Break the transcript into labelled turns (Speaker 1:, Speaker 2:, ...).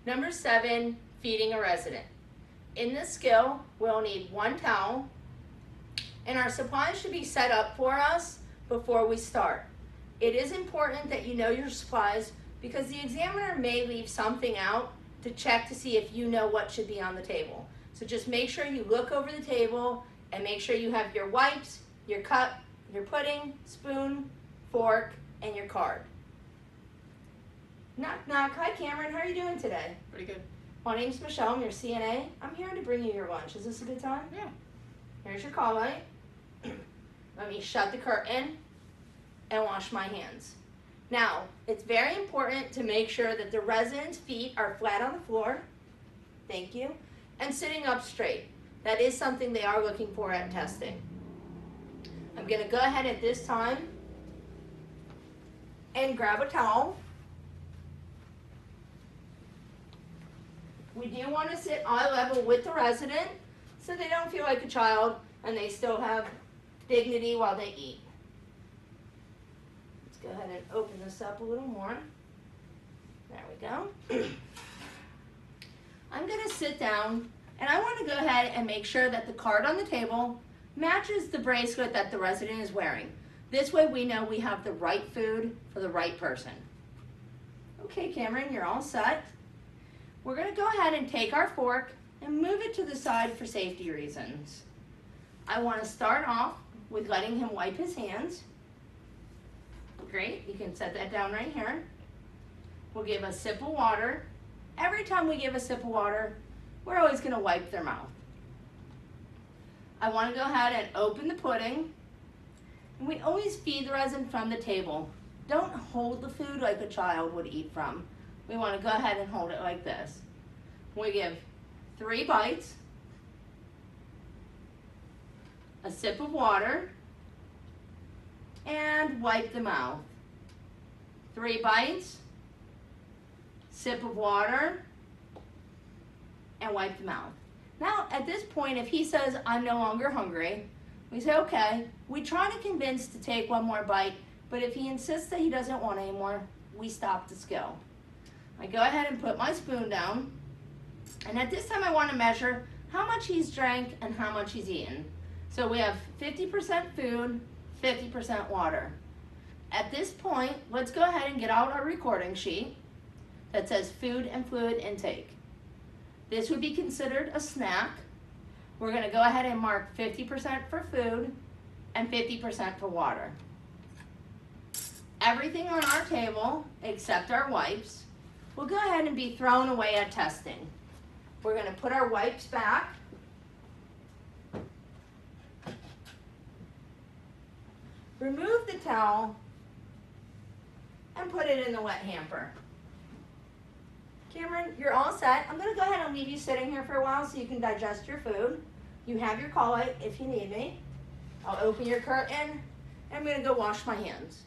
Speaker 1: Number 7, feeding a resident. In this skill, we'll need 1 towel, and our supplies should be set up for us before we start. It is important that you know your supplies because the examiner may leave something out to check to see if you know what should be on the table. So just make sure you look over the table and make sure you have your wipes, your cup, your pudding, spoon, fork, and your card. Knock, knock. Hi, Cameron. How are you doing today?
Speaker 2: Pretty good.
Speaker 1: My name's Michelle. I'm your CNA. I'm here to bring you your lunch. Is this a good time?
Speaker 2: Yeah.
Speaker 1: Here's your call light. Let me shut the curtain and wash my hands. Now, it's very important to make sure that the resident's feet are flat on the floor. Thank you. And sitting up straight. That is something they are looking for at testing. I'm going to go ahead at this time and grab a towel. We do want to sit eye level with the resident so they don't feel like a child and they still have dignity while they eat. Let's go ahead and open this up a little more. There we go. I'm going to sit down and I want to go ahead and make sure that the card on the table matches the bracelet that the resident is wearing. This way we know we have the right food for the right person. Okay, Cameron, you're all set. We're going to go ahead and take our fork and move it to the side for safety reasons. I want to start off with letting him wipe his hands. Great, you can set that down right here. We'll give a sip of water. Every time we give a sip of water, we're always going to wipe their mouth. I want to go ahead and open the pudding. And we always feed the resident from the table. Don't hold the food like a child would eat from. We want to go ahead and hold it like this. We give 3 bites, a sip of water, and wipe the mouth. 3 bites, sip of water, and wipe the mouth. Now, at this point, if he says, I'm no longer hungry, we say, okay. We try to convince to take 1 more bite, but if he insists that he doesn't want any more, we stop the skill. I go ahead and put my spoon down, and at this time I want to measure how much he's drank and how much he's eaten. So we have 50% food, 50% water. At this point, let's go ahead and get out our recording sheet that says food and fluid intake. This would be considered a snack. We're going to go ahead and mark 50% for food and 50% for water. Everything on our table, except our wipes, will go ahead and be thrown away at testing. We're going to put our wipes back. Remove the towel and put it in the wet hamper. Cameron, you're all set. I'm going to go ahead and leave you sitting here for a while so you can digest your food. You have your call light if you need me. I'll open your curtain and I'm going to go wash my hands.